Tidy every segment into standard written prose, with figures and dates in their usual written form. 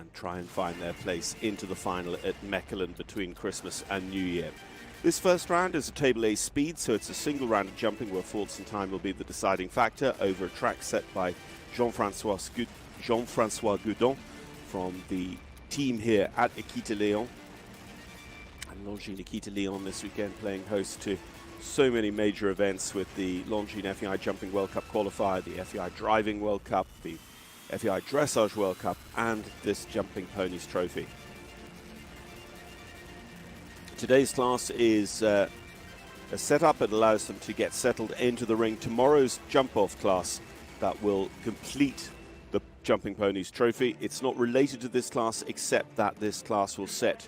and try and find their place into the final at Mechelen between Christmas and New Year. This first round is a Table A speed, so it's a single round of jumping where faults in time will be the deciding factor over a track set by Jean-Francois Goudon from the team here at Equite Lyon. And Longines Equite Lyon this weekend playing host to so many major events with the Longines FEI Jumping World Cup qualifier, the FEI Driving World Cup, the FEI Dressage World Cup, and this Jumping Ponies Trophy. Today's class is a setup that allows them to get settled into the ring. Tomorrow's jump-off class that will complete the Jumping Ponies Trophy. It's not related to this class, except that this class will set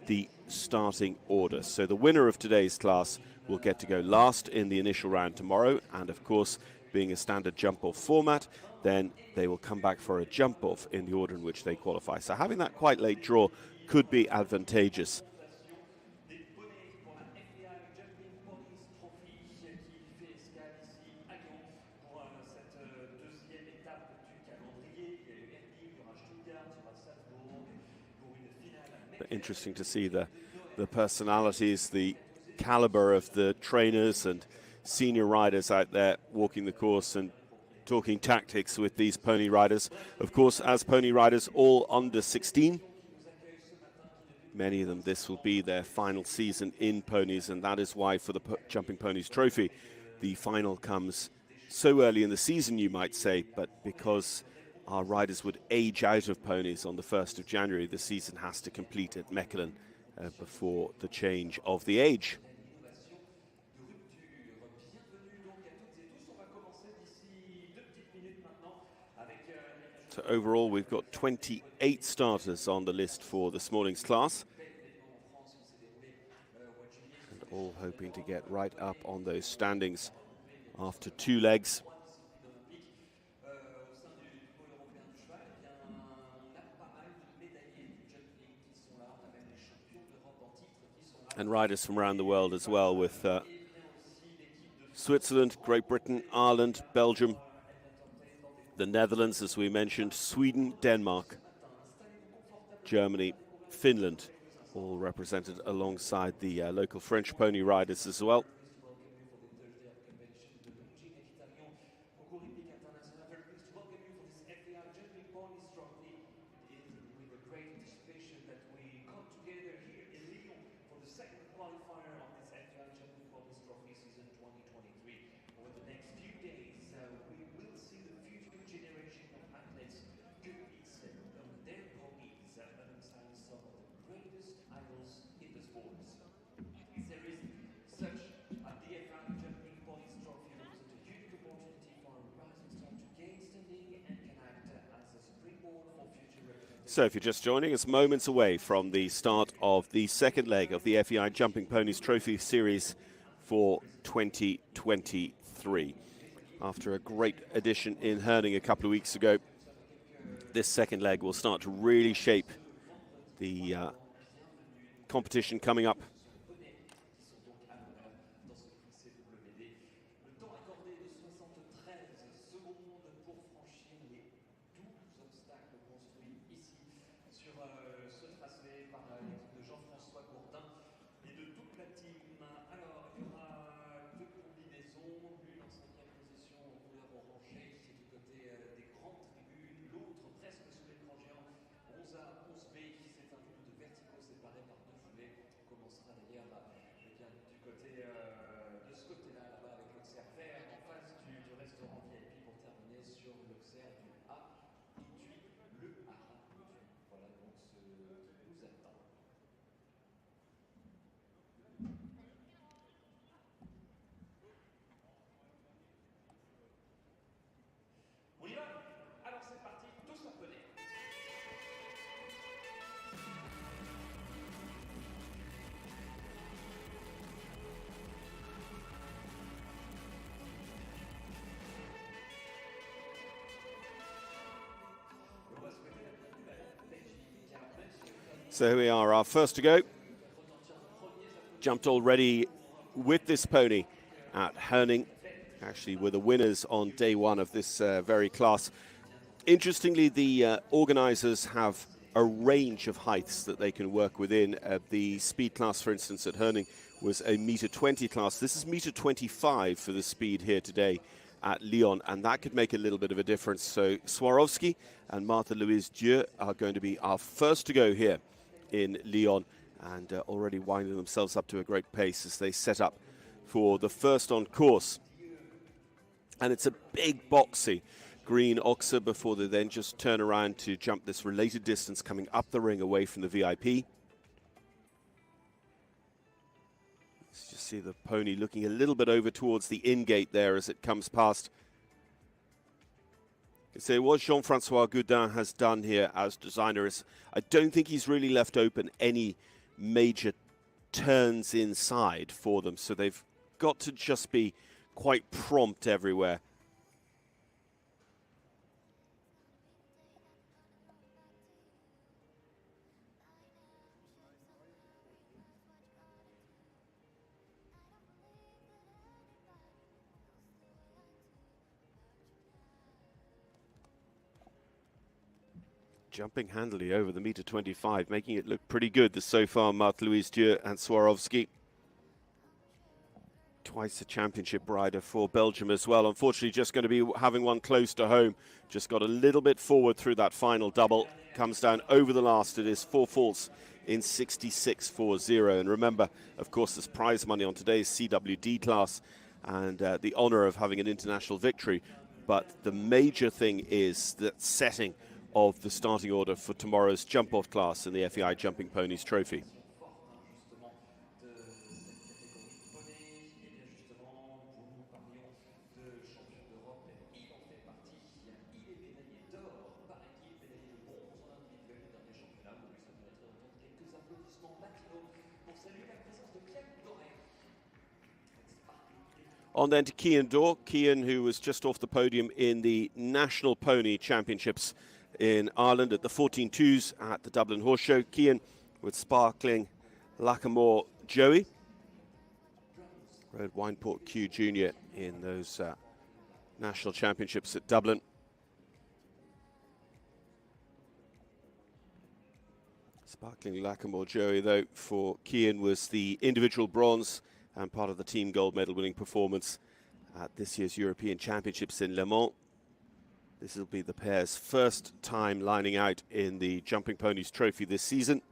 the starting order. So the winner of today's class will get to go last in the initial round tomorrow, and of course, being a standard jump-off format, then they will come back for a jump-off in the order in which they qualify. So having that quite late draw could be advantageous. But interesting to see the personalities, the caliber of the trainers and senior riders out there walking the course and talking tactics with these pony riders. Of course, as pony riders, all under 16. Many of them, this will be their final season in ponies, and that is why for the Jumping Ponies Trophy, the final comes so early in the season, you might say, but because our riders would age out of ponies on the 1st of January, the season has to complete at Mechelen before the change of the age. So overall, we've got 28 starters on the list for this morning's class. And all hoping to get right up on those standings after 2 legs. And riders from around the world as well, with Switzerland, Great Britain, Ireland, Belgium, the Netherlands, as we mentioned, Sweden, Denmark, Germany, Finland, all represented alongside the local French pony riders as well. So if you're just joining us, moments away from the start of the second leg of the FEI Jumping Ponies Trophy Series for 2023. After a great edition in Herning a couple of weeks ago, this second leg will start to really shape the competition coming up. So here we are, our first to go. Jumped already with this pony at Herning. Actually, were the winners on day one of this very class. Interestingly, the organisers have a range of heights that they can work within. The speed class, for instance, at Herning was a meter 20 class. This is meter 25 for the speed here today at Lyon, and that could make a little bit of a difference. So Swarovski and Martha Louise Dieu are going to be our first to go here in Lyon, and already winding themselves up to a great pace as they set up for the first on course. And it's a big boxy green oxer before they then just turn around to jump this related distance coming up the ring away from the VIP. Let's just see the pony looking a little bit over towards the in-gate there as it comes past. So what Jean-Francois Gaudin has done here as designer is, I don't think he's really left open any major turns inside for them, so they've got to just be quite prompt everywhere. Jumping handily over the meter 25, making it look pretty good so far, Martha Louise Dieu and Swarovski. Twice a championship rider for Belgium as well. Unfortunately, just going to be having one close to home. Just got a little bit forward through that final double. Comes down over the last. It is 4 faults in 66.40. And remember, of course, there's prize money on today's CWD class and the honor of having an international victory. But the major thing is that setting of the starting order for tomorrow's jump-off class in the FEI Jumping Ponies Trophy. On then to Kian Dor. Kian, who was just off the podium in the National Pony Championships in Ireland at the 14.2s at the Dublin Horse Show. Kian with sparkling Lackamore Joey. Rode Wineport Q Junior in those national championships at Dublin. Sparkling Lackamore Joey, though, for Kian was the individual bronze and part of the team gold medal winning performance at this year's European Championships in Le Mans. This will be the pair's first time lining out in the Jumping Ponies Trophy this season.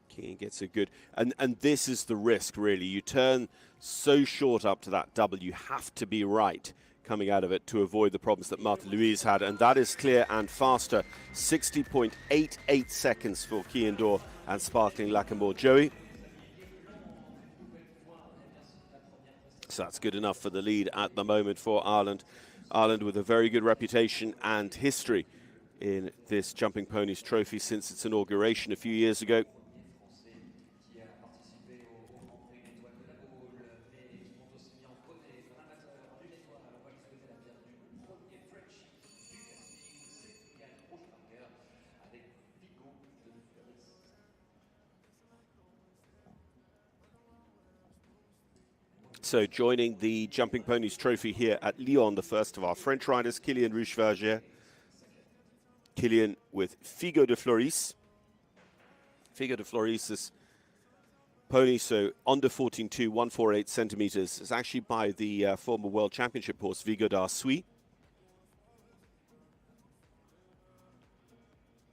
Kian gets a good, and this is the risk really. You turn so short up to that double, you have to be right coming out of it to avoid the problems that Martha Louise had, and that is clear and faster. 60.88 seconds for Kian Dor and Sparkling Lackamore Joey. So that's good enough for the lead at the moment for Ireland. Ireland with a very good reputation and history in this Jumping Ponies Trophy since its inauguration a few years ago. So joining the Jumping Ponies Trophy here at Lyon, the first of our French riders, Kylian Roucheverger. Kylian with Figo de Floris. Figo de Floris is pony, so under 14.2, 148 centimeters. It's actually by the former World Championship horse, Vigo d'Arsuis.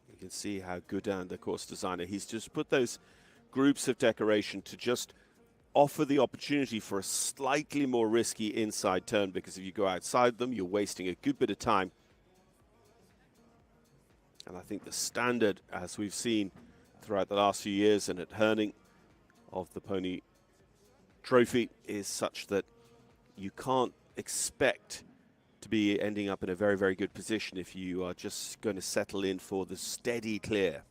You can see how Gaudin, the course designer, he's just put those groups of decoration to just offer the opportunity for a slightly more risky inside turn, because if you go outside them, you're wasting a good bit of time. And I think the standard, as we've seen throughout the last few years and at Herning of the Pony Trophy, is such that you can't expect to be ending up in a very, very good position if you are just going to settle in for the steady clear.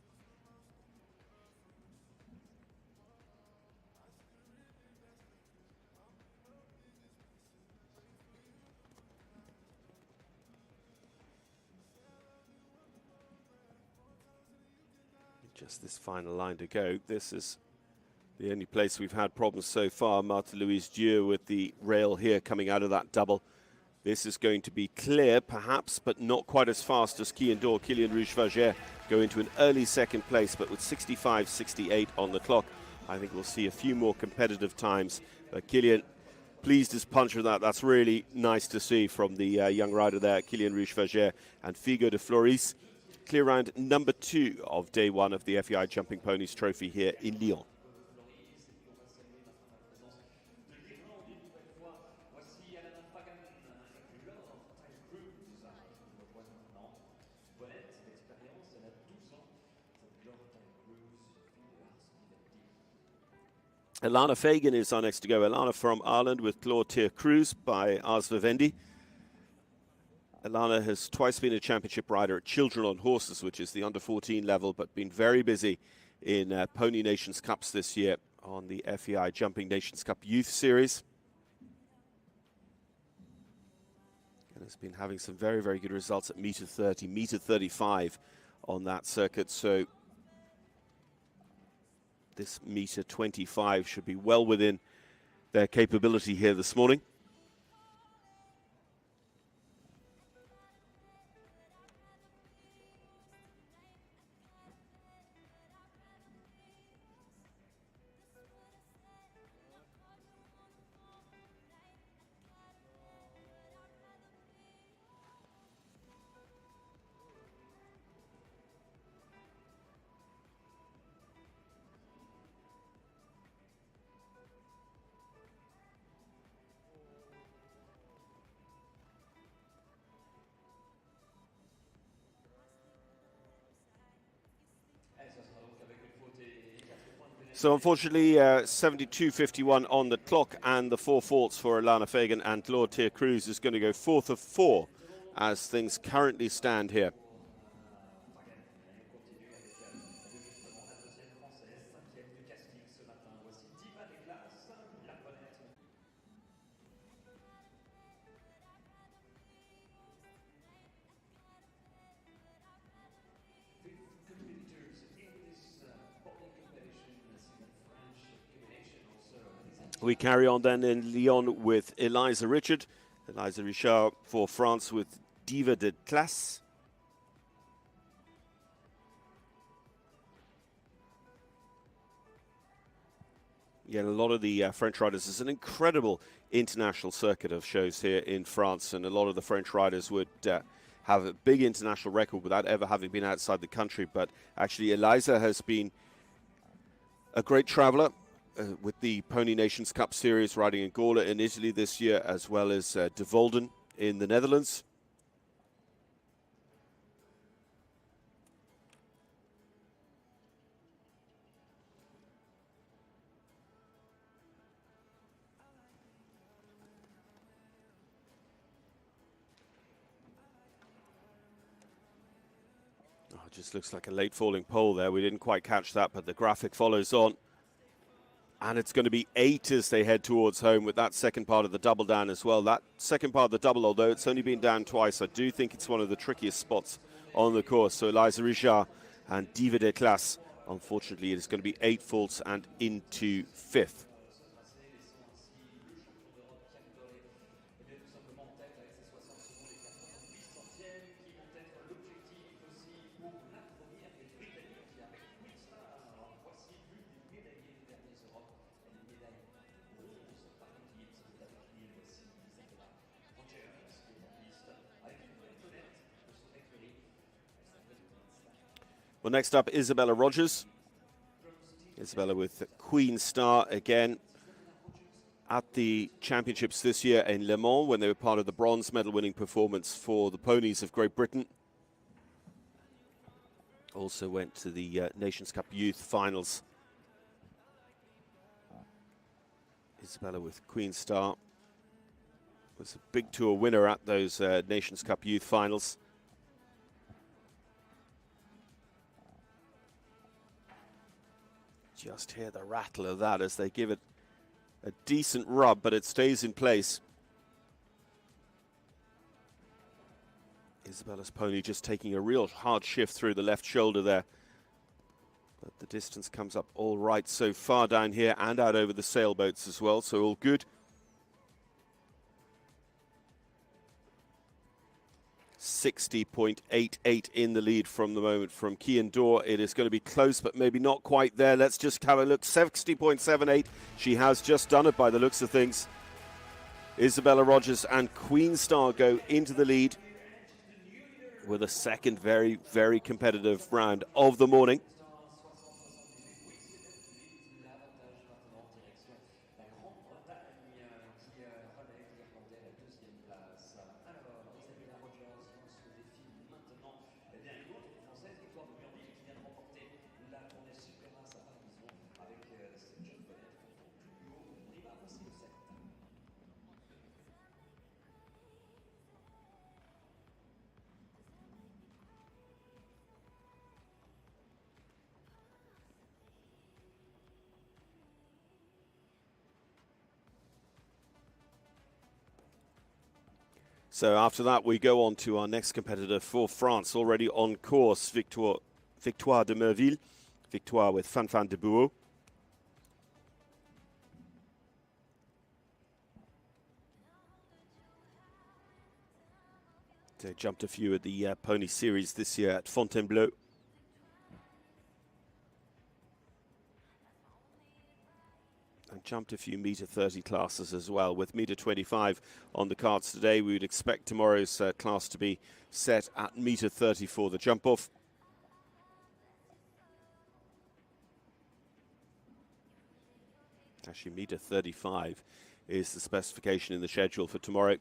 Just this final line to go. This is the only place we've had problems so far. Marthe-Louise Dieu with the rail here coming out of that double. This is going to be clear, perhaps, but not quite as fast as Key Indoor. Kylian Rouge-Verger go into an early second place, but with 65.68 on the clock. I think we'll see a few more competitive times. But Kylian, pleased as punch with that. That's really nice to see from the young rider there, Kylian Rouge-Verger and Figo de Floris. Clear round number 2 of day 1 of the FEI Jumping Ponies Trophy here in Lyon. Alana Fagan is our next to go. Alana from Ireland with Claude Cruz by Ars Vivendi. Alana has twice been a championship rider at Children on Horses, which is the under-14 level, but been very busy in Pony Nations Cups this year on the FEI Jumping Nations Cup Youth Series. And has been having some very, very good results at meter 30, meter 35 on that circuit. So this meter 25 should be well within their capability here this morning. So unfortunately, 72.51 on the clock, and the 4 faults for Alana Fagan and Claude Cruz is going to go 4th of 4 as things currently stand here. We carry on then in Lyon with Eliza Richard. Eliza Richard for France with Diva de Classe. Yeah, a lot of the French riders. There's an incredible international circuit of shows here in France, and a lot of the French riders would have a big international record without ever having been outside the country. But actually, Eliza has been a great traveler. With the Pony Nations Cup Series, riding in Gola in Italy this year, as well as De Volden in the Netherlands. Oh, it just looks like a late falling pole there. We didn't quite catch that, but the graphic follows on. And it's going to be 8 as they head towards home with that second part of the double down as well. That second part of the double, although it's only been down twice, I do think it's one of the trickiest spots on the course. So Eliza Richard and Diva de Classe, unfortunately, it is going to be 8 faults and into 5th. Well, next up, Isabella Rogers. Isabella with Queen Star again at the championships this year in Le Mans when they were part of the bronze medal winning performance for the ponies of Great Britain. Also went to the Nations Cup Youth Finals. Isabella with Queen Star was a big tour winner at those Nations Cup Youth Finals. Just hear the rattle of that as they give it a decent rub, but it stays in place. Isabella's pony just taking a real hard shift through the left shoulder there. But the distance comes up all right so far down here and out over the sailboats as well, so all good. 60.88 in the lead from the moment from Kian Dor. It is going to be close, but maybe not quite there. Let's just have a look. 60.78. She has just done it by the looks of things. Isabella Rogers and Queen Star go into the lead with a second very, very competitive round of the morning. So after that, we go on to our next competitor for France, already on course, Victoire de Merville, Victoire with Fan Fan de Bouot. They jumped a few at the Pony Series this year at Fontainebleau. And jumped a few meter 30 classes as well, with meter 25 on the cards today. We would expect tomorrow's class to be set at meter 30 for the jump off. Actually, meter 35 is the specification in the schedule for tomorrow.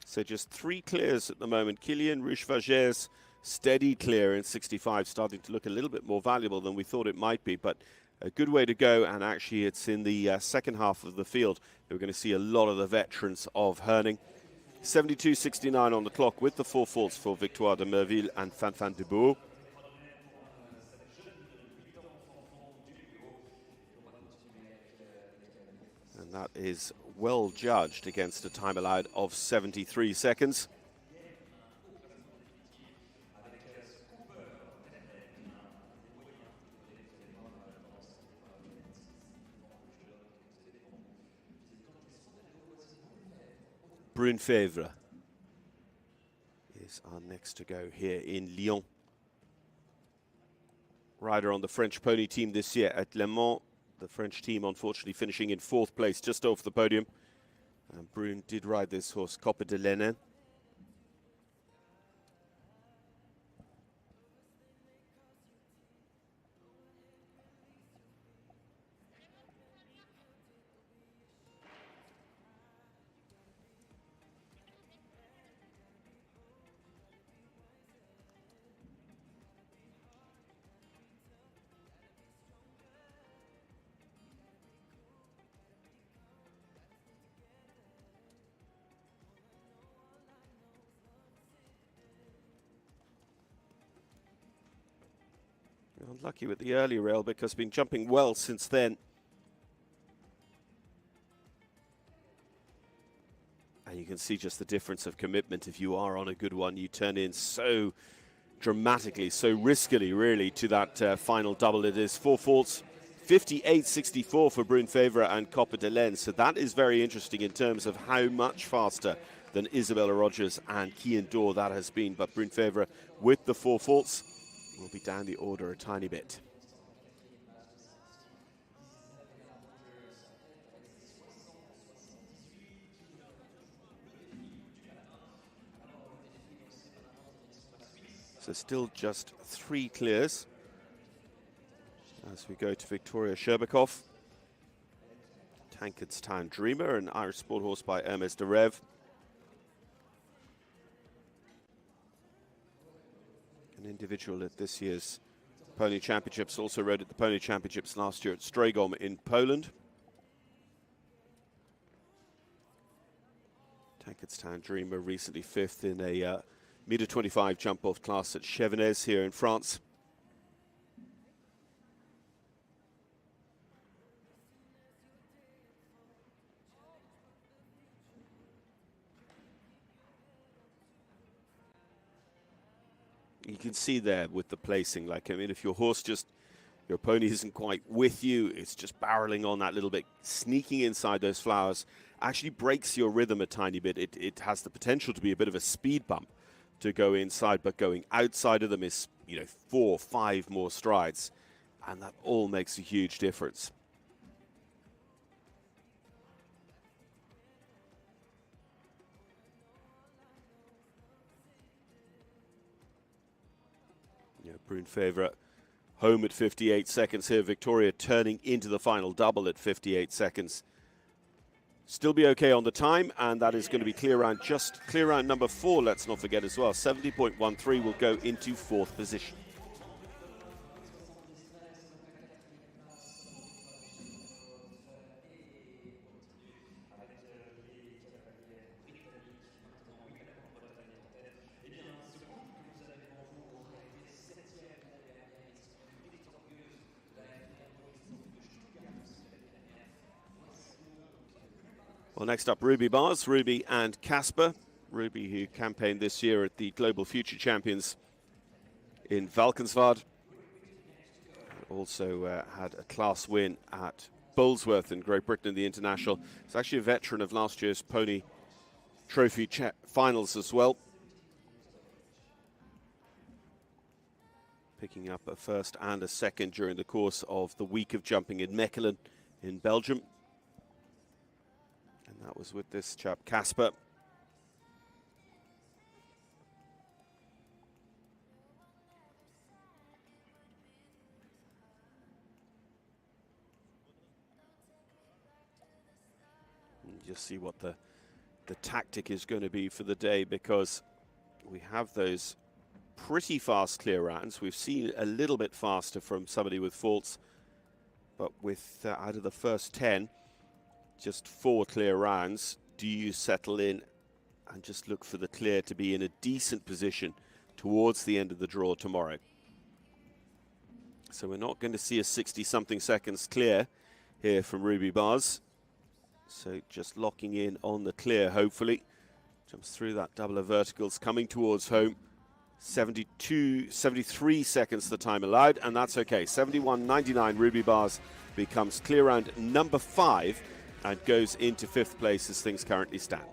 So just 3 clears at the moment. Kilian Rouche-Vergès, steady clear in 65, starting to look a little bit more valuable than we thought it might be, but a good way to go. And actually, it's in the second half of the field that we're going to see a lot of the veterans of Herning. 72.69 on the clock with the 4 faults for Victoire de Merville and Fan Fan de Bouot. And that is well judged against a time allowed of 73 seconds. Brune Fèvre is our next to go here in Lyon. Rider on the French pony team this year at Le Mans. The French team unfortunately finishing in 4th place, just off the podium. And Brune did ride this horse, Coppe de Lenin. Unlucky with the early rail because been jumping well since then. And you can see just the difference of commitment. If you are on a good one, you turn in so dramatically, so riskily, really, to that final double. It is 4 faults, 58.64 for Brune Fèvre and Coppe de Lenin. So that is very interesting in terms of how much faster than Isabella Rogers and Kian Dor that has been. But Brune Fèvre with the 4 faults will be down the order a tiny bit. So still just 3 clears as we go to Victoria Sherbakov. Tankardstown Dreamer, an Irish sport horse by Hermes de Rev. An individual at this year's Pony Championships, also rode at the Pony Championships last year at Stragom in Poland. Tankardstown Dreamer recently 5th in a meter 25 jump off class at Chevenez here in France. You can see there with the placing, like, I mean, if your pony isn't quite with you, it's just barreling on that little bit, sneaking inside those flowers, actually breaks your rhythm a tiny bit. It has the potential to be a bit of a speed bump to go inside, but going outside of them is, 4 or 5 more strides, and that all makes a huge difference. Brune Favourite home at 58 seconds here. Victoria turning into the final double at 58 seconds. Still be okay on the time, and that is going to be clear round number 4, let's not forget as well. 70.13 will go into 4th position. Well, next up, Ruby Bars, Ruby and Casper. Ruby, who campaigned this year at the Global Future Champions in Valkenswaard. Also had a class win at Bolesworth in Great Britain in the International. He's actually a veteran of last year's Pony Trophy finals as well. Picking up a first and a second during the course of the week of jumping in Mechelen in Belgium. And that was with this chap, Casper. And just see what the tactic is going to be for the day, because we have those pretty fast clear rounds. We've seen a little bit faster from somebody with faults, but with out of the first 10, just 4 clear rounds. Do you settle in and just look for the clear to be in a decent position towards the end of the draw tomorrow? So we're not going to see a 60-something seconds clear here from Ruby Bars. So just locking in on the clear, hopefully. Jumps through that double of verticals, coming towards home. 73 seconds the time allowed, and that's okay. 71.99, Ruby Bars becomes clear round number 5 and goes into 5th place as things currently stand.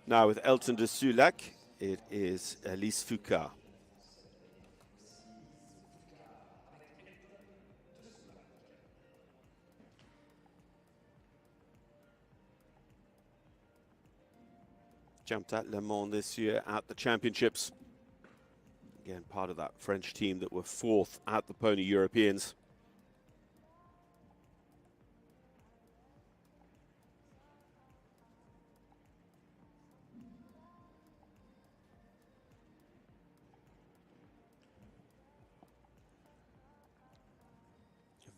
Now with Elton de Sulac, it is Elise Foucault. Jumped at Le Mans this year at the championships. Again, part of that French team that were 4th at the Pony Europeans.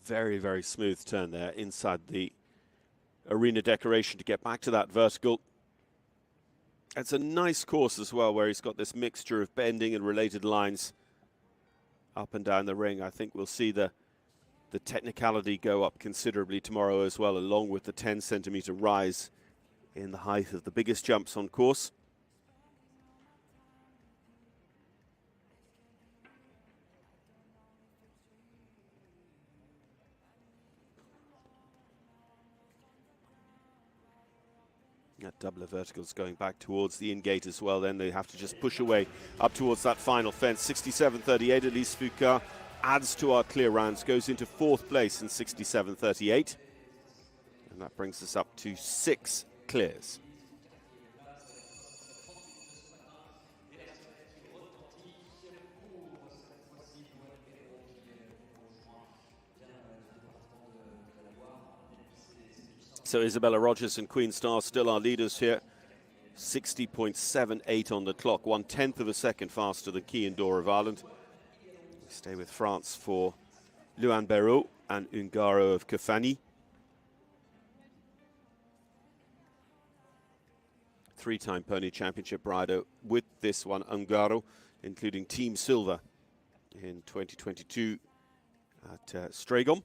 Very, very smooth turn there inside the arena decoration to get back to that vertical. It's a nice course as well, where he's got this mixture of bending and related lines up and down the ring. I think we'll see the technicality go up considerably tomorrow as well, along with the 10-centimeter rise in the height of the biggest jumps on course. That double of verticals going back towards the in-gate as well. Then they have to just push away up towards that final fence. 67.38, Elise Foucault adds to our clear rounds, goes into 4th place in 67.38. And that brings us up to 6 clears. So Isabella Rogers and Queen Star still our leaders here. 60.78 on the clock, 1/10 of a second faster than Key and Dora of Ireland. We stay with France for Luan Béraud and Ungaro of Kafani. three-time Pony Championship rider with this one, Ungaro, including Team Silver in 2022 at Stragom.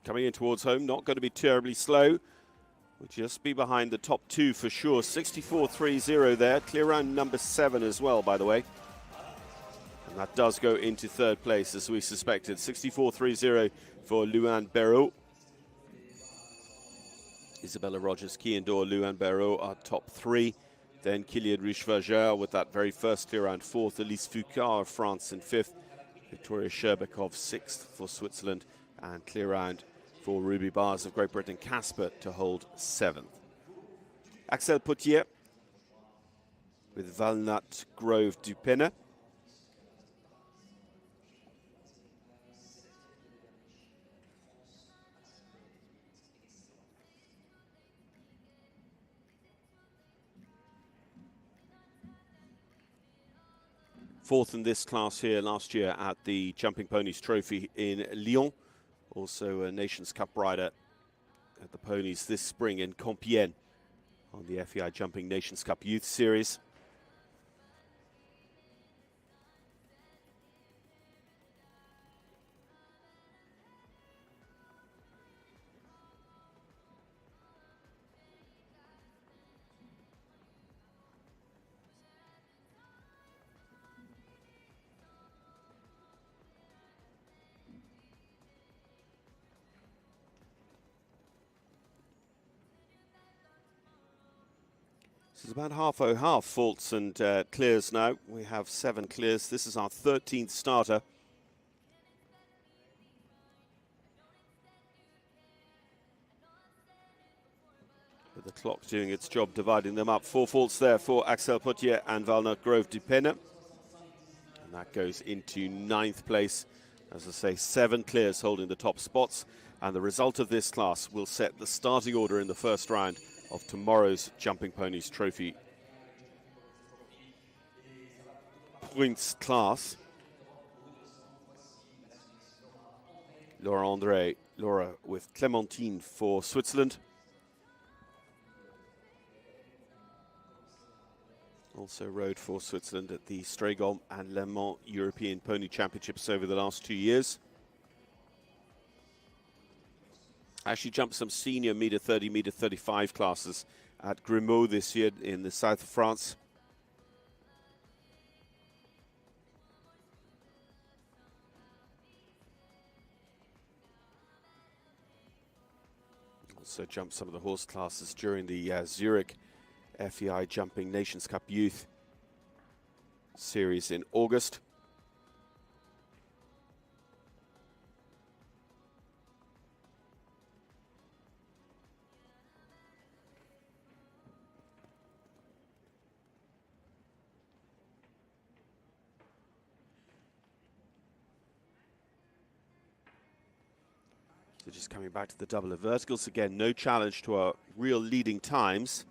Coming in towards home, not going to be terribly slow. Will just be behind the top two for sure. 64.30 there. Clear round number 7 as well, by the way. And that does go into third place, as we suspected. 64.30 for Lyon Barrault. Isabella Rogers, Kiandor, Lyon Barrault are top 3. Then Kylian Riche-Verger with that very first clear round 4th. Elise Foucault of France in 5th. Victoria Sherbakov 6th for Switzerland. And clear round for Ruby Bars of Great Britain, Casper to hold 7th. Axel Potier with Valnut Grove du Pena. Fourth in this class here last year at the Jumping Ponies Trophy in Lyon. Also a Nations Cup rider at the Ponies this spring in Compiègne on the FEI Jumping Nations Cup Youth Series. This is about half faults and clears now. We have 7 clears. This is our 13th starter. With the clock doing its job, dividing them up. 4 faults there for Axel Potier and Valnut Grove du Pena. And that goes into 9th place. As I say, 7 clears holding the top spots. And the result of this class will set the starting order in the first round of tomorrow's Jumping Ponies Trophy points class. Laura with Clémentine for Switzerland. Also rode for Switzerland at the Stragom and Le Mans European Pony Championships over the last 2 years. Actually jumped some senior meter 30, meter 35 classes at Grimaud this year in the south of France. Also jumped some of the horse classes during the Zurich FEI Jumping Nations Cup Youth Series in August. So just coming back to the double of verticals again, no challenge to our real leading times.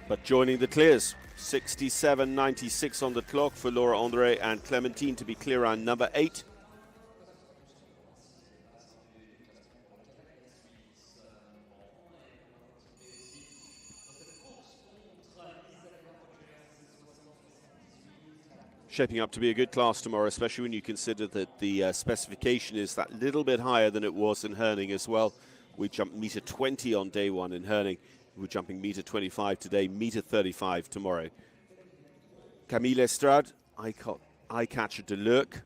But joining the clears, 67.96 on the clock for Laura André and Clémentine to be clear on number 8. Shaping up to be a good class tomorrow, especially when you consider that the specification is that little bit higher than it was in Herning as well. We jumped meter 20 on day 1 in Herning. We're jumping meter 25 today, meter 35 tomorrow. Camille Estrade, eye-catcher de Lurk.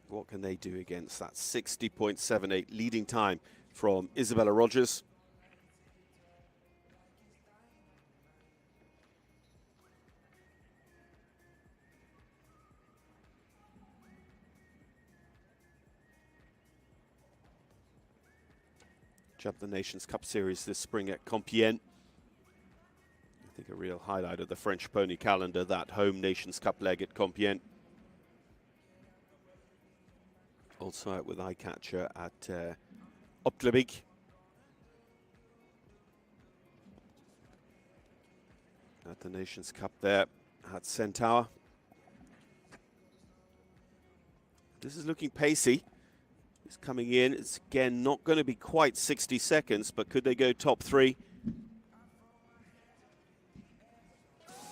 What can they do against that 60.78 leading time from Isabella Rogers? jumped the Nations Cup Series this spring at Compiègne. I think a real highlight of the French pony calendar, that home Nations Cup leg at Compiègne. Also out with Eyecatcher at Optlebig. At the Nations Cup there at Centaur. This is looking pacey. It's coming in. It's again not going to be quite 60 seconds, but could they go top three?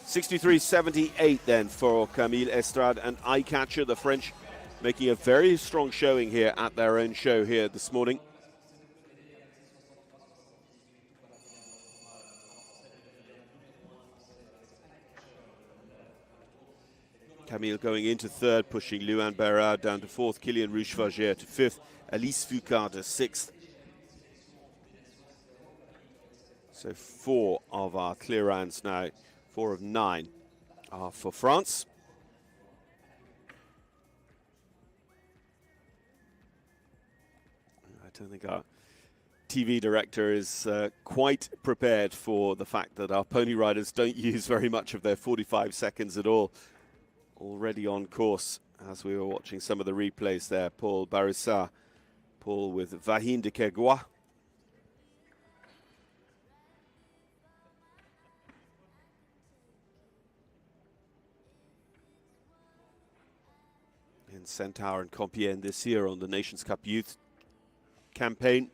63.78 then for Camille Estrade and Eyecatcher. The French making a very strong showing here at their own show here this morning. Camille going into third, pushing Lyon Berard down to fourth, Kylian Rouge-Fargier to fifth, Alice Foucault to sixth. So 4 of our clear rounds now, 4 of 9 are for France. I don't think our TV director is quite prepared for the fact that our pony riders don't use very much of their 45 seconds at all. Already on course as we were watching some of the replays there. Paul Barissa, Paul with Vahine de Kergois. In Centaur and Compiègne this year on the Nations Cup Youth campaign,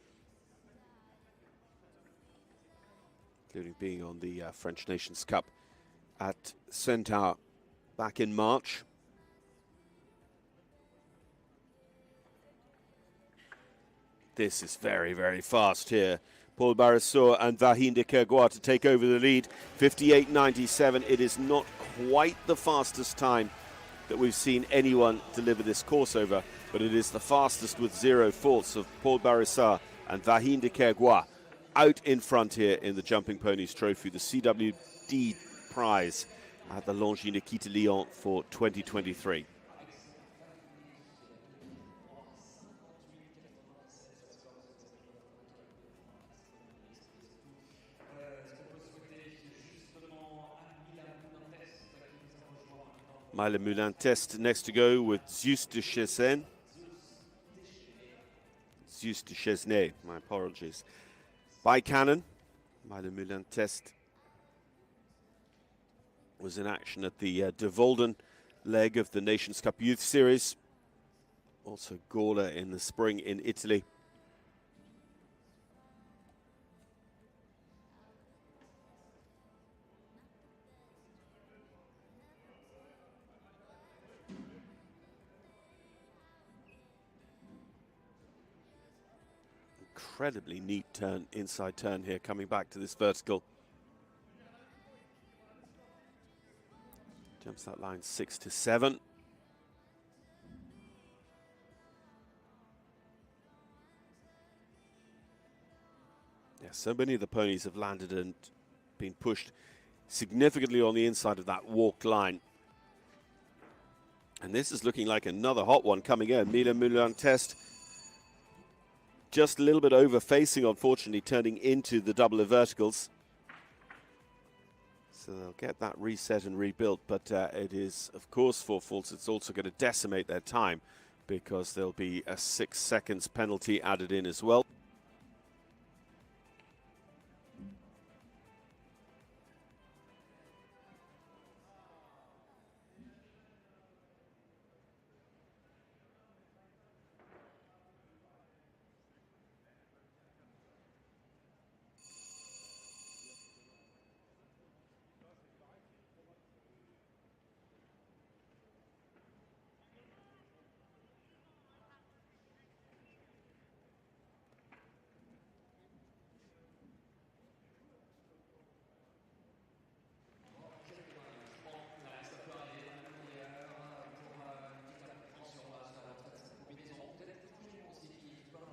including being on the French Nations Cup at Centaur back in March. This is very, very fast here. Paul Barissot and Vahine de Kergois to take over the lead. 58.97. It is not quite the fastest time that we've seen anyone deliver this course over, but it is the fastest with 0 faults of Paul Barissat and Vahine de Kergois out in front here in the Jumping Ponies Trophy, the CWD prize at the Longines Equite Lyon for 2023. Mile Moulin Test next to go with Zeus de Chesnay. Zeus de Chesnay, my apologies. By Cannon, Mile Moulin Test was in action at the De Volden leg of the Nations Cup Youth Series. Also Gola in the spring in Italy. Incredibly neat turn, inside turn here, coming back to this vertical. Jumps that line 6 to 7. Yeah, so many of the ponies have landed and been pushed significantly on the inside of that walk line. And this is looking like another hot one coming in. Mile Moulin Test just a little bit over facing, unfortunately, turning into the double of verticals. So they'll get that reset and rebuilt, but it is, of course, 4 faults. It's also going to decimate their time because there'll be a 6 seconds penalty added in as well.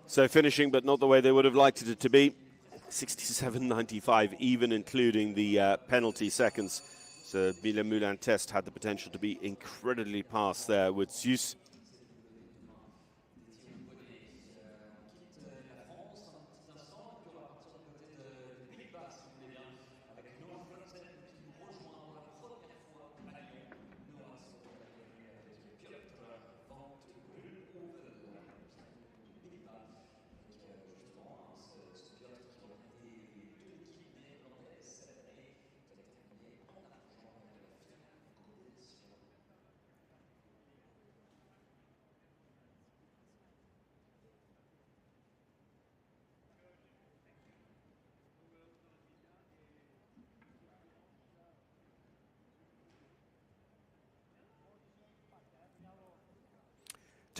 So finishing, but not the way they would have liked it to be. 67.95, even including the penalty seconds. So Mile Moulin Test had the potential to be incredibly fast there with Zeus.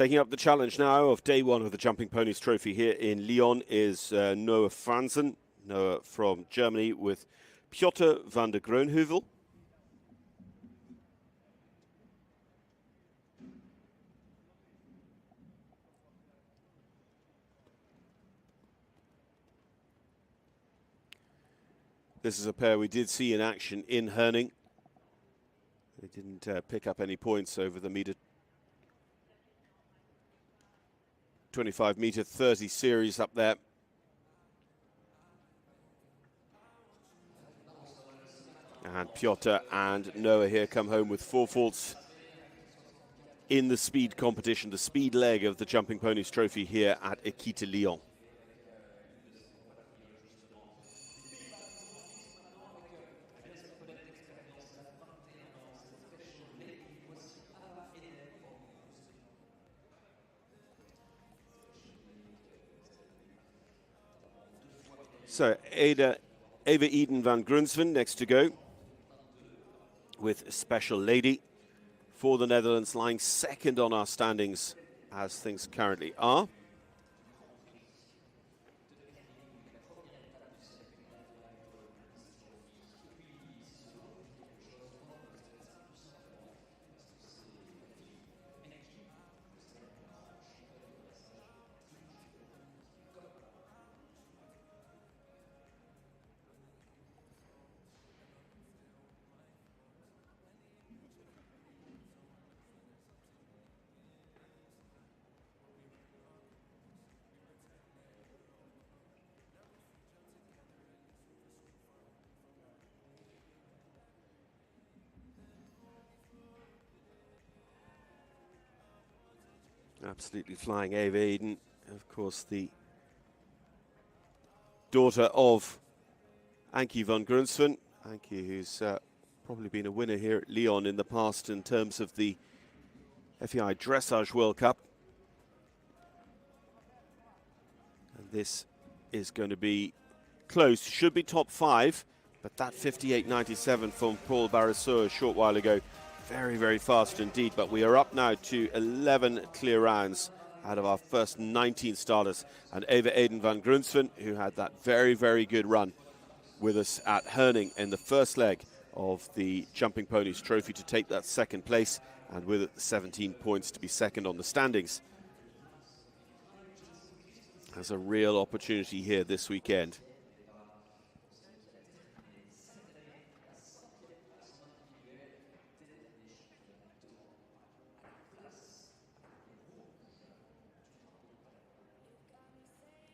Taking up the challenge now of day one of the Jumping Ponies Trophy here in Lyon is Noah Franzen. Noah from Germany with Piotr van der Groenheuvel. This is a pair we did see in action in Herning. They didn't pick up any points over the 25-meter 30 series up there. And Piotr and Noah here come home with 4 faults in the speed competition, the speed leg of the Jumping Ponies Trophy here at Equite Lyon. So Eva Eden van Grunsven next to go with Special Lady for the Netherlands, lying second on our standings as things currently are. Absolutely flying Eva Eden, of course, the daughter of Ankie van Grunsven. Ankie, who's probably been a winner here at Lyon in the past in terms of the FEI Dressage World Cup. And this is going to be close, should be top 5, but that 58.97 from Paul Barrisseur a short while ago, very, very fast indeed. But we are up now to 11 clear rounds out of our first 19 starters. And Eva Eden van Grunsven, who had that very, very good run with us at Herning in the first leg of the Jumping Ponies Trophy to take that second place, and with it 17 points to be second on the standings, has a real opportunity here this weekend.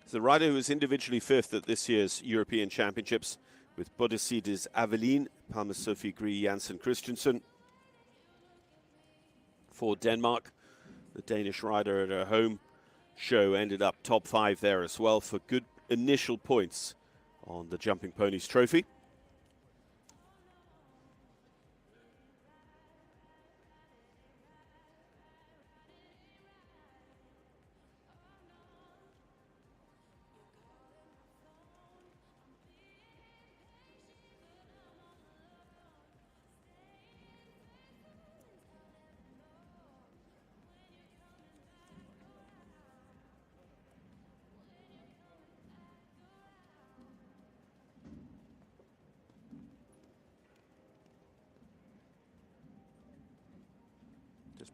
The rider who was individually 5th at this year's European Championships with Bodesides Aveline, Palmer Sophie Grie Janssen Christensen. For Denmark, the Danish rider at her home show ended up top 5 there as well for good initial points on the Jumping Ponies Trophy.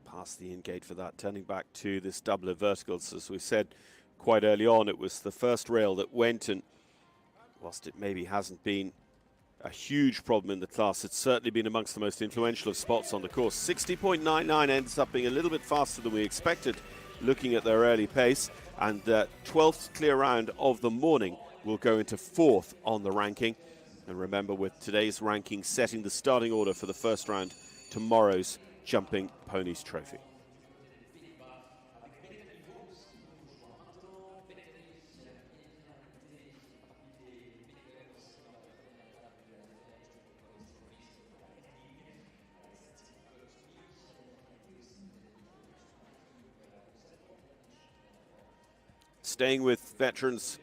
Past the in-gate for that, turning back to this double of verticals. As we said quite early on, it was the first rail that went, and whilst it maybe hasn't been a huge problem in the class, it's certainly been amongst the most influential of spots on the course. 60.99 ends up being a little bit faster than we expected looking at their early pace, and 12th clear round of the morning will go into 4th on the ranking. And remember, with today's ranking setting the starting order for the first round, tomorrow's Jumping Ponies Trophy. Staying with veterans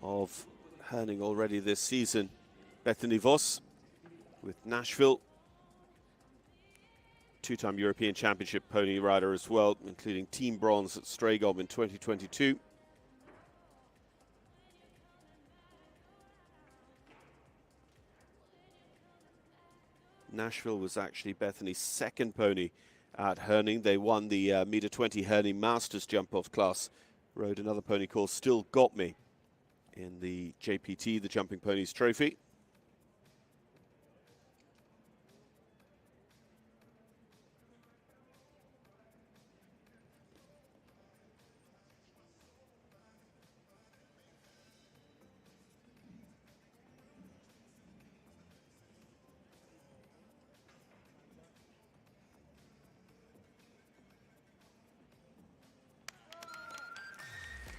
of Herning already this season, Bethany Voss with Nashville. two-time European Championship pony rider as well, including team bronze at Stragom in 2022. Nashville was actually Bethany's second pony at Herning. They won the meter 20 Herning Masters jump-off class. Rode another pony called Still Got Me in the JPT, the Jumping Ponies Trophy.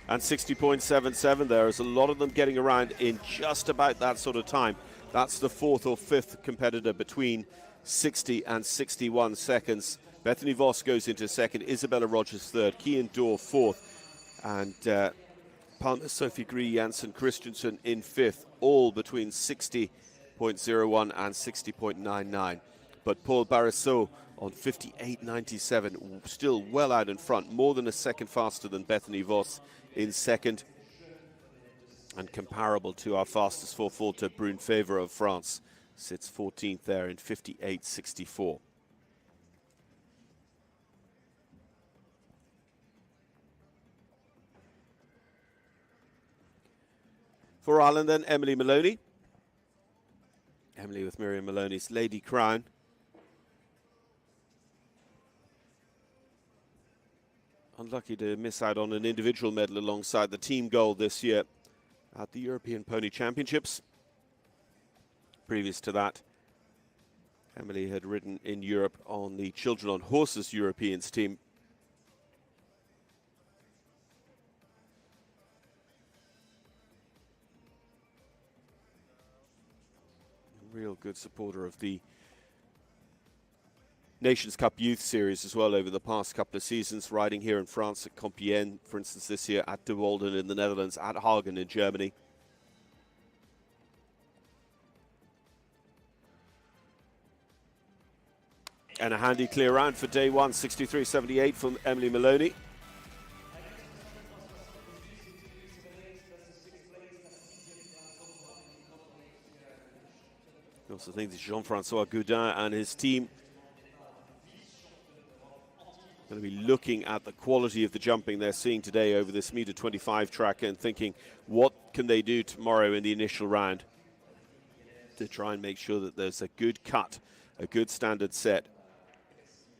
And 60.77, there's a lot of them getting around in just about that sort of time. That's the fourth or fifth competitor between 60 and 61 seconds. Bethany Voss goes into second, Isabella Rogers third, Kian Dorr fourth, and partner Sophie Grie Janssen Christensen in fifth, all between 60.01 and 60.99. But Paul Barrissot on 58.97, still well out in front, more than a second faster than Bethany Voss in second, and comparable to our fastest 4-footer Brune Favre of France, sits 14th there in 58.64. For Ireland then, Emily Maloney. Emily with Miriam Maloney's Lady Crown. Unlucky to miss out on an individual medal alongside the team gold this year at the European Pony Championships. Previous to that, Emily had ridden in Europe on the Children on Horses Europeans team. A real good supporter of the Nations Cup Youth Series as well over the past couple of seasons, riding here in France at Compiègne, for instance, this year at De Walden in the Netherlands, at Hagen in Germany. And a handy clear round for day one, 63.78 from Emily Maloney. I also think that Jean-Francois Gaudin and his team going to be looking at the quality of the jumping they're seeing today over this meter 25 track and thinking, what can they do tomorrow in the initial round to try and make sure that there's a good cut, a good standard set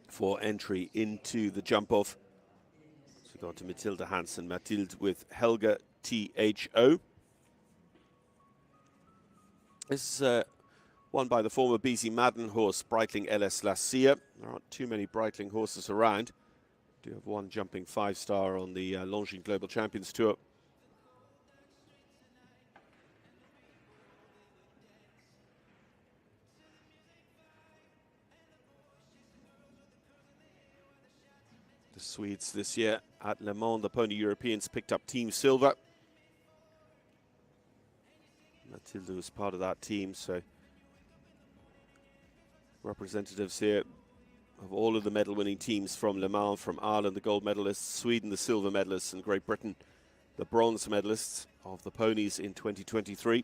for entry into the jump off. So we've gone to Mathilde Hansen, Mathilde with Helga THO. This is won by the former BZ Madden horse, Breitling LS Lassia. There aren't too many Breitling horses around. Do have one jumping 5-star on the Longines Global Champions Tour. The Swedes this year at Le Mans, the Pony Europeans picked up Team Silver. Mathilde was part of that team, so representatives here of all of the medal-winning teams from Le Mans, from Ireland, the gold medalists, Sweden, the silver medalists, and Great Britain, the bronze medalists of the ponies in 2023.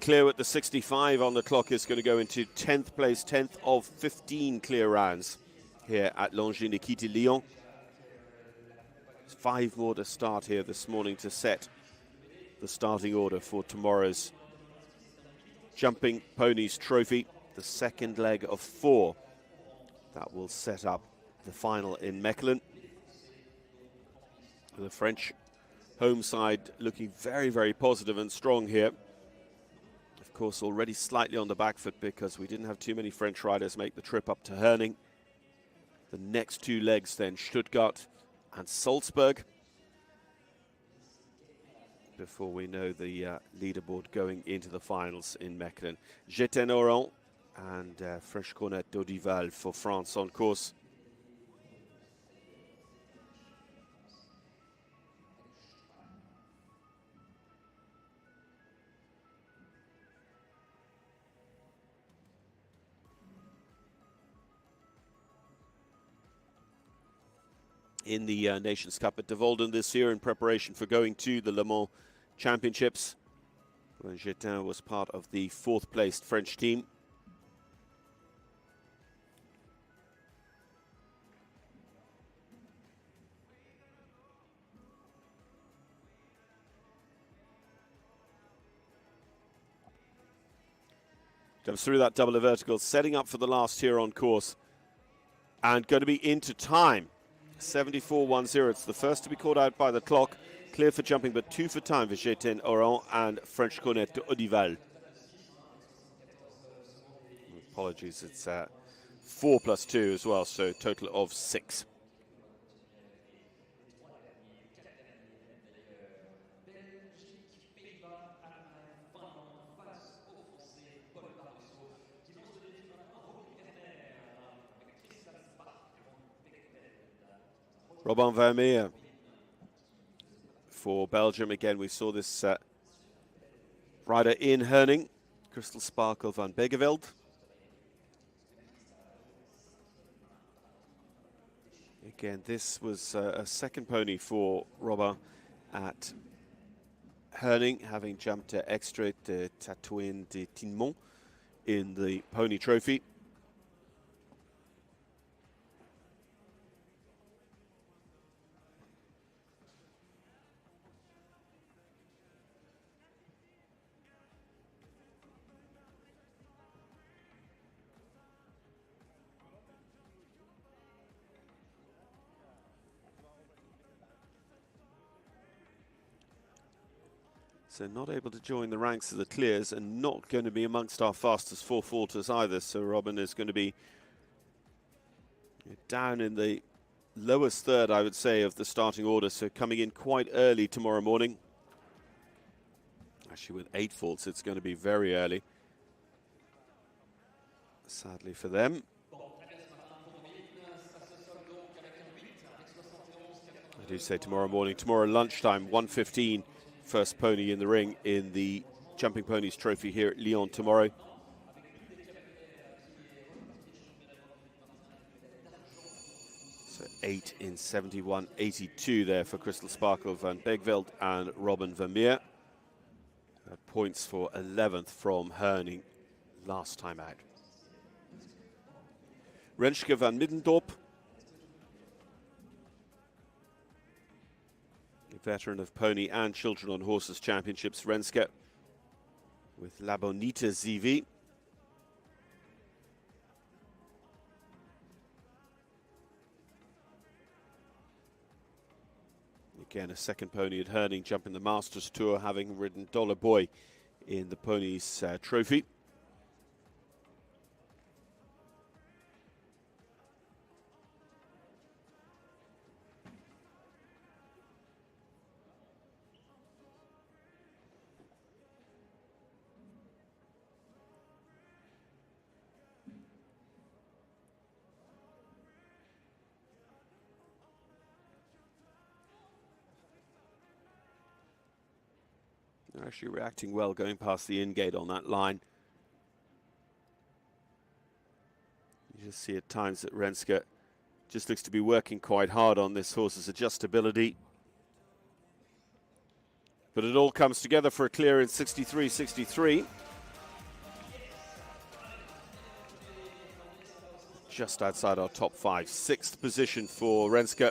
Clear with the 65 on the clock is going to go into 10th place, 10th of 15 clear rounds here at Longines Equité Lyon. 5 more to start here this morning to set the starting order for tomorrow's Jumping Ponies Trophy, the second leg of 4 that will set up the final in Mechelen. The French home side looking very, very positive and strong here. Of course, already slightly on the back foot because we didn't have too many French riders make the trip up to Herning. The next 2 legs then, Stuttgart and Salzburg. before we know the leaderboard going into the finals in Mechelen. J'étais Oran and Fresh Cornet d'Odival for France on course. In the Nations Cup at De Volden this year in preparation for going to the Le Mans Championships, where Jetin was part of the fourth-placed French team. Comes through that double vertical, setting up for the last here on course, and going to be into time. 74.10. It's the first to be called out by the clock. Clear for jumping, but 2 for time for J'étais Oran and French Cornet d'Odival. Apologies, it's 4 plus 2 as well, so a total of 6. Robin Vermeer for Belgium. Again, we saw this rider in Herning, Crystal Sparkle van Begeveld. Again, this was a second pony for Robin at Herning, having jumped Extrait de Tatouin de Tinmont in the Pony Trophy. So not able to join the ranks of the clears and not going to be amongst our fastest 4-faulters either. So Robin is going to be down in the lowest third, I would say, of the starting order. So coming in quite early tomorrow morning. Actually, with 8 faults, it's going to be very early, sadly for them. I do say tomorrow morning, tomorrow lunchtime, 1:15. First pony in the ring in the Jumping Ponies Trophy here at Lyon tomorrow. So 8 in 71.82 there for Crystal Sparkle van Begeveld and Robin Vermeer. Points for 11th from Herning last time out. Renske van Middendorp, veteran of Pony and Children on Horses Championships, Renske, with La Bonita ZV. Again, a second pony at Herning, jumping the Masters Tour, having ridden Dollar Boy in the Ponies Trophy. They're actually reacting well going past the in-gate on that line. You just see at times that Renske just looks to be working quite hard on this horse's adjustability. But it all comes together for a clear in 63.63. Just outside our top 5. 6th position for Renske.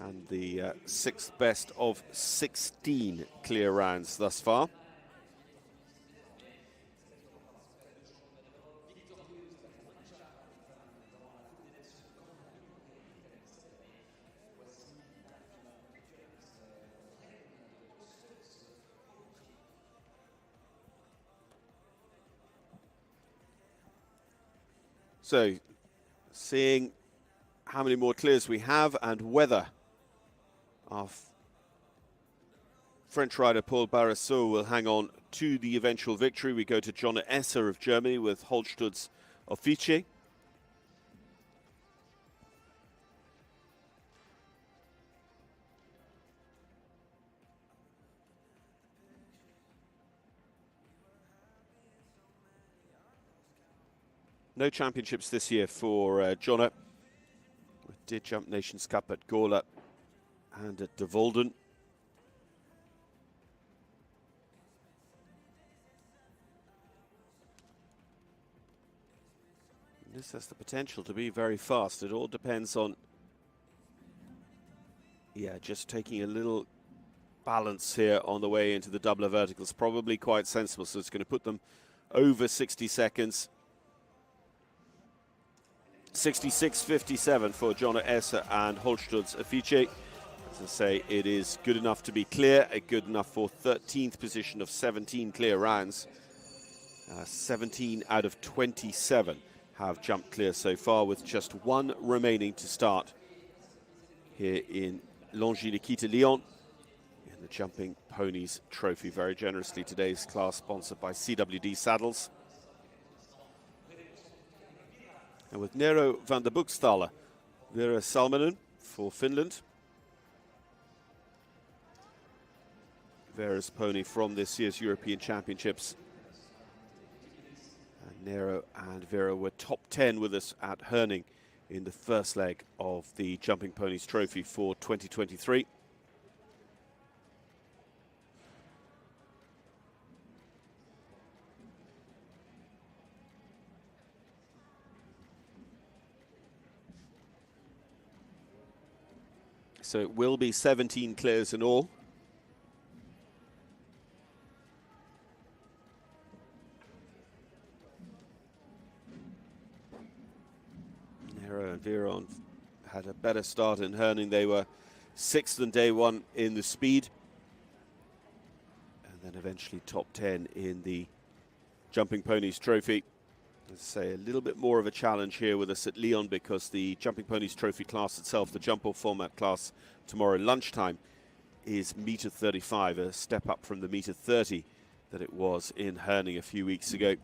And the 6th best of 16 clear rounds thus far. So, seeing how many more clears we have and whether our French rider Paul Barrassot will hang on to the eventual victory. We go to John Esser of Germany with Holstud's Office. No championships this year for Jonna. We did Jump Nations Cup at Gola and at De Volden. This has the potential to be very fast. It all depends on, just taking a little balance here on the way into the doubler verticals. Probably quite sensible, so it's going to put them over 60 seconds. 66.57 for Jonna Esser and Holstud's Office. As I say, it is good enough to be clear, good enough for 13th position of 17 clear rounds. 17 out of 27 have jumped clear so far, with just one remaining to start here in Longines Lyon in the Jumping Ponies Trophy. Very generously today's class sponsored by CWD Saddles. And with Nero van der Bukstala, Vera Salminen for Finland. Vera's pony from this year's European Championships. And Nero and Vera were top 10 with us at Herning in the first leg of the Jumping Ponies Trophy for 2023. So it will be 17 clears in all. Nero and Veron had a better start in Herning. They were 6th on day one in the speed, and then eventually top 10 in the Jumping Ponies Trophy. As I say, a little bit more of a challenge here with us at Lyon, because the Jumping Ponies Trophy class itself, the jump-off format class tomorrow lunchtime, is metre 35, a step up from the metre 30 that it was in Herning a few weeks ago.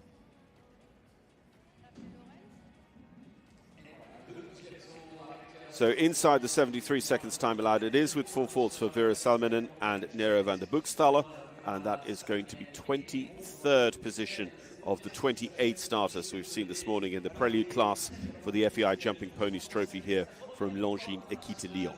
So inside the 73 seconds time allowed, it is with full faults for Vera Salminen and Nero van der Bukstala, and that is going to be 23rd position of the 28 starters we've seen this morning in the prelude class for the FEI Jumping Ponies Trophy here from Longines Lyon.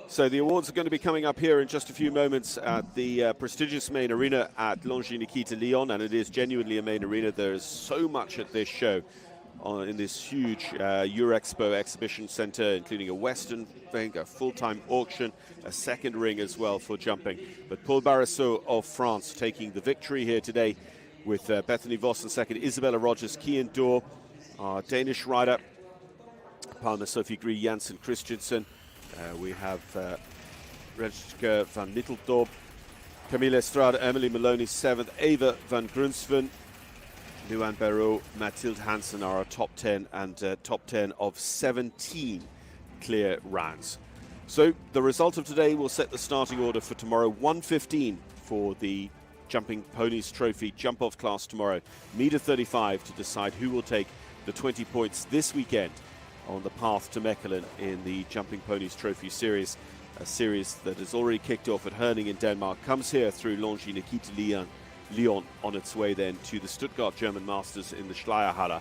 So the awards are going to be coming up here in just a few moments at the prestigious main arena at Longines Lyon, and it is genuinely a main arena. There is so much at this show in this huge Eurexpo exhibition centre, including a Western thing, a full-time auction, a second ring as well for jumping. But Paul Barrassot of France taking the victory here today, with Bethany Voss in second, Isabella Rogers, Kian Dor, our Danish rider, Palmer Sophie Grie, Janssen Christensen. We have Rejke van Nitteldorp, Camille Estrada, Emily Maloney 7th, Eva van Grunsven, Luan Barrault, Mathilde Hansen are our top 10, and top 10 of 17 clear rounds. So the result of today will set the starting order for tomorrow. 1:15 for the Jumping Ponies Trophy jump-off class tomorrow. Metre 35 to decide who will take the 20 points this weekend on the path to Mechelen in the Jumping Ponies Trophy series, a series that has already kicked off at Herning in Denmark, comes here through Longines Lyon on its way then to the Stuttgart German Masters in the Schleierhalle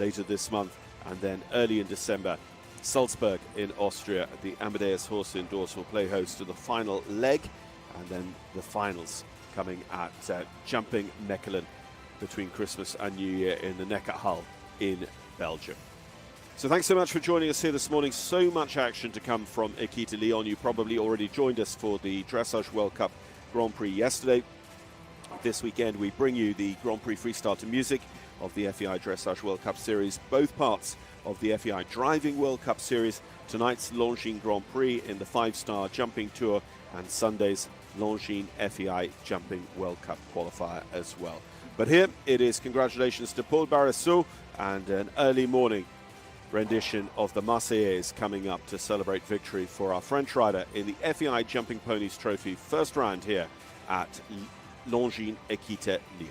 later this month, and then early in December, Salzburg in Austria. The Amadeus Horse Indoors will play host to the final leg, and then the finals coming at Jumping Mechelen between Christmas and New Year in the Neckarhal in Belgium. So thanks so much for joining us here this morning. So much action to come from Equite Lyon. You probably already joined us for the Dressage World Cup Grand Prix yesterday. This weekend we bring you the Grand Prix Freestyle to Music of the FEI Dressage World Cup Series, both parts of the FEI Driving World Cup Series, tonight's Longines Grand Prix in the 5-star jumping tour, and Sunday's Longines FEI Jumping World Cup qualifier as well. But here it is congratulations to Paul Barressou and an early morning rendition of the Marseillaise coming up to celebrate victory for our French rider in the FEI Jumping Ponies Trophy first round here at Longines Equite Lyon.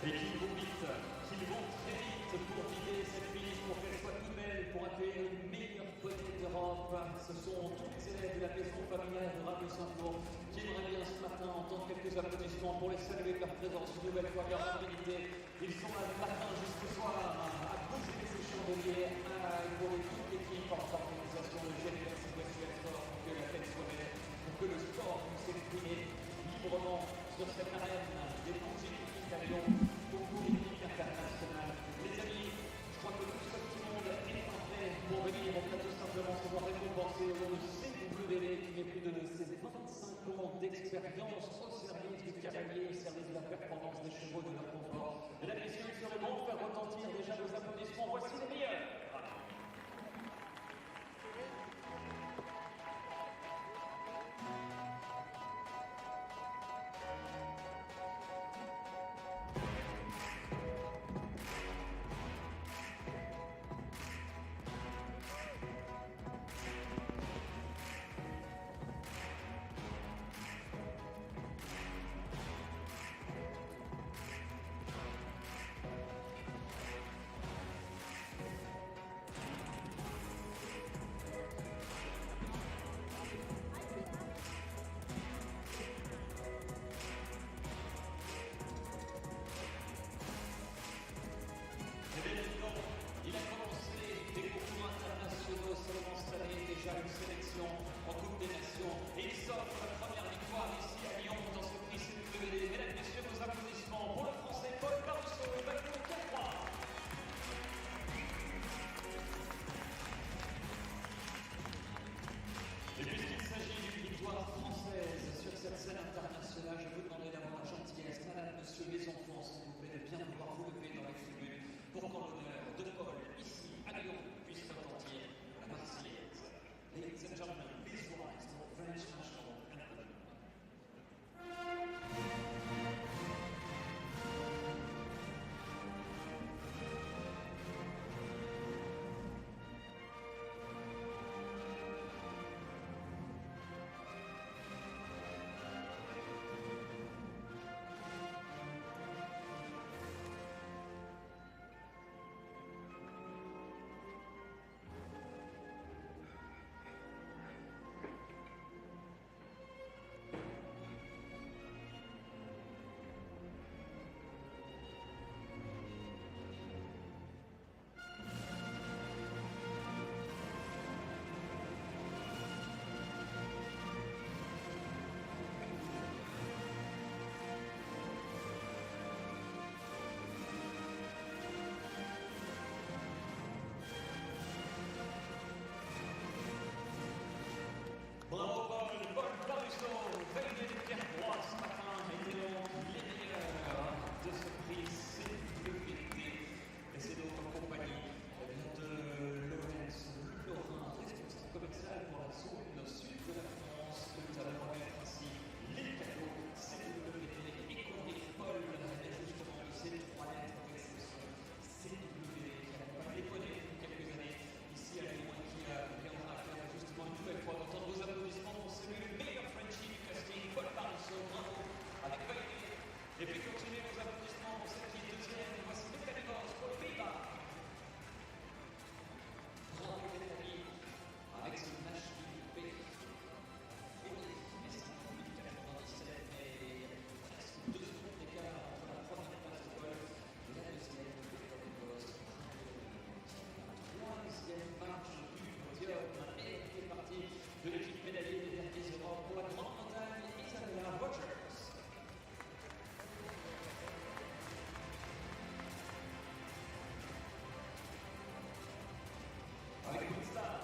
Et qui vont vite, qui vont très vite pour vider cette piste, pour qu'elle soit toute belle, pour accueillir les meilleurs poneys d'Europe. Ce sont tous les élèves de la maison familiale de Radio Saint-Flour qui aimeraient bien ce matin entendre quelques applaudissements pour les saluer de leur présence, une nouvelle fois leur mobilité. Ils sont là du matin jusqu'au soir à bouger ces chandeliers pour toute l'équipe en organisation de GNS Sport pour que la fête soit belle, pour que le sport puisse s'exprimer librement sur cette arène des Longines à Lyon. Beaucoup d'équipes internationales. Les amis, je crois que tout le monde est prêt pour venir. On va tout simplement se voir récompenser au nom de CWD qui met plus de ses 25 ans d'expérience au service du cavalier, au service de la performance des chevaux de leur confort. Mesdames et messieurs, il serait bon de faire retentir déjà vos applaudissements. Voici les meilleurs. validé les pierres droits ce matin étaient donc les meilleurs de ce prix CWD. Et c'est donc en compagnie de Laurent, responsable commercial pour la zone sud de la France, que nous allons remettre ainsi les cadeaux CWD et qu'on Paul justement de ces trois lettres d'exception CWD qui a pas déconné depuis quelques années ici à Lyon et qui viendra faire justement une nouvelle fois d'entendre vos applaudissements pour celui le meilleur Frenchie du casting, Paul Parisot, bravo, avec validé. Et puis continuez vos applaudissements pour celle qui est deuxième. Voici Bethany Vos pour le Pays-Bas. Bravo Bethany, avec ce Nashville B. Et oui, mais c'est en 1997, mais il y avait presque 2 secondes d'écart entre la première place de Paul et la deuxième de Bethany Vos. Troisième marche du podium, et qui est parti de l'équipe médaillée des derniers Europes pour la Grande-Bretagne, Isabella Rogers. Avec une star.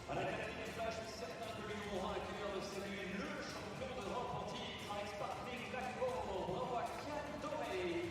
À la quatrième place, je suis certain que Lyon aura à cœur de saluer le champion d'Europe en titre avec Sparkling Blackboard. Bravo à Kian Doré.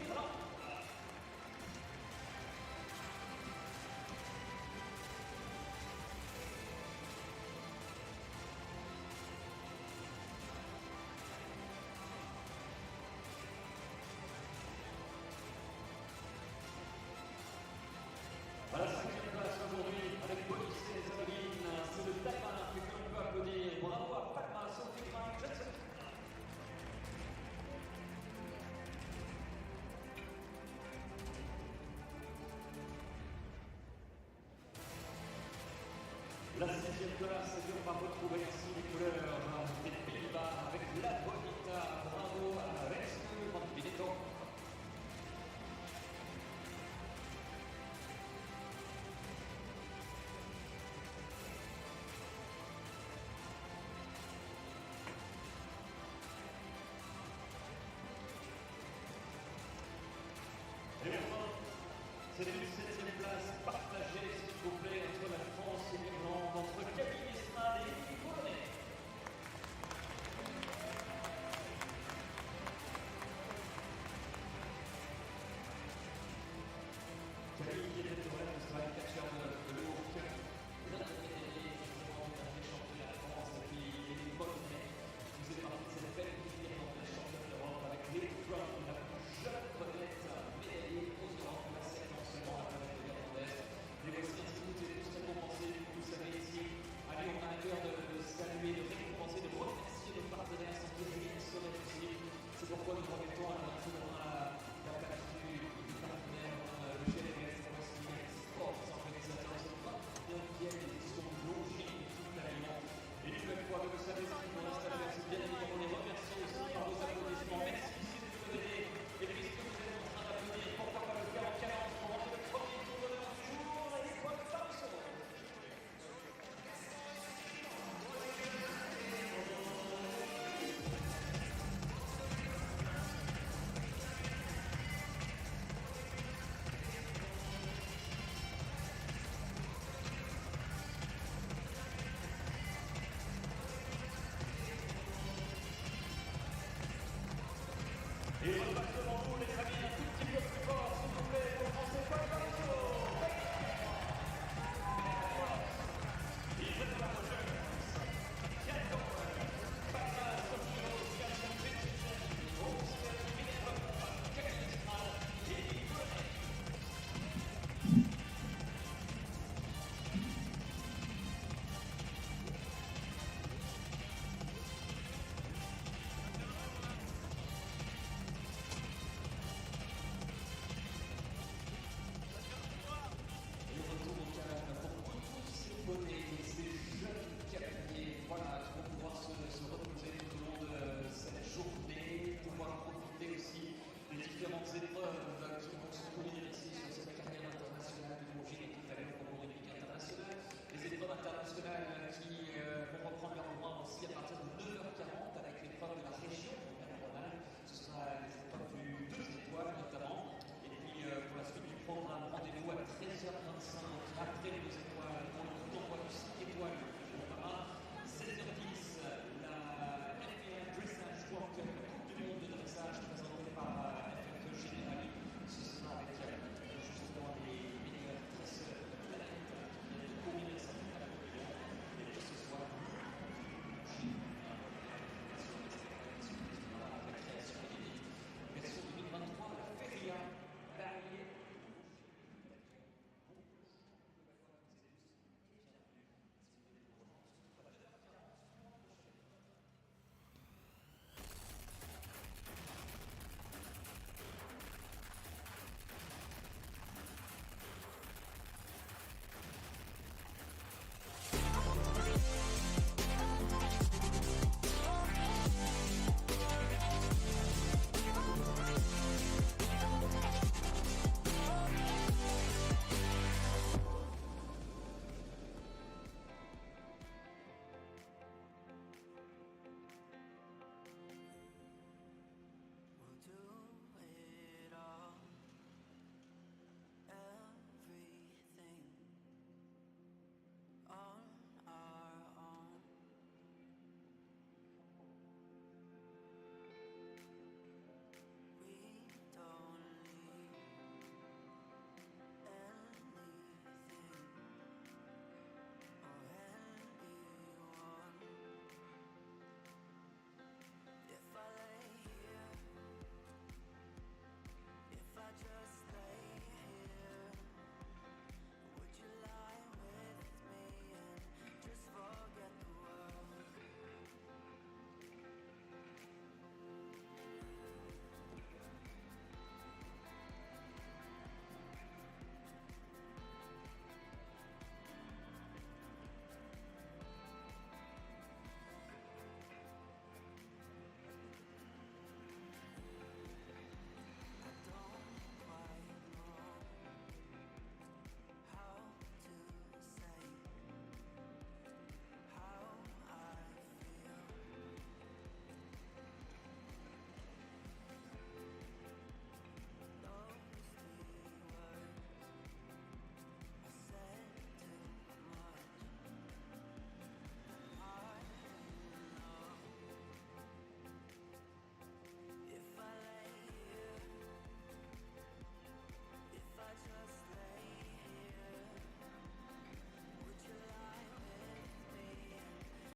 À la cinquième place aujourd'hui, avec Police et Zabaline, c'est le Danemark que l'on peut applaudir. Bravo à Palma, Sophie Frank, Jensen. La sixième place, on va retrouver ainsi les couleurs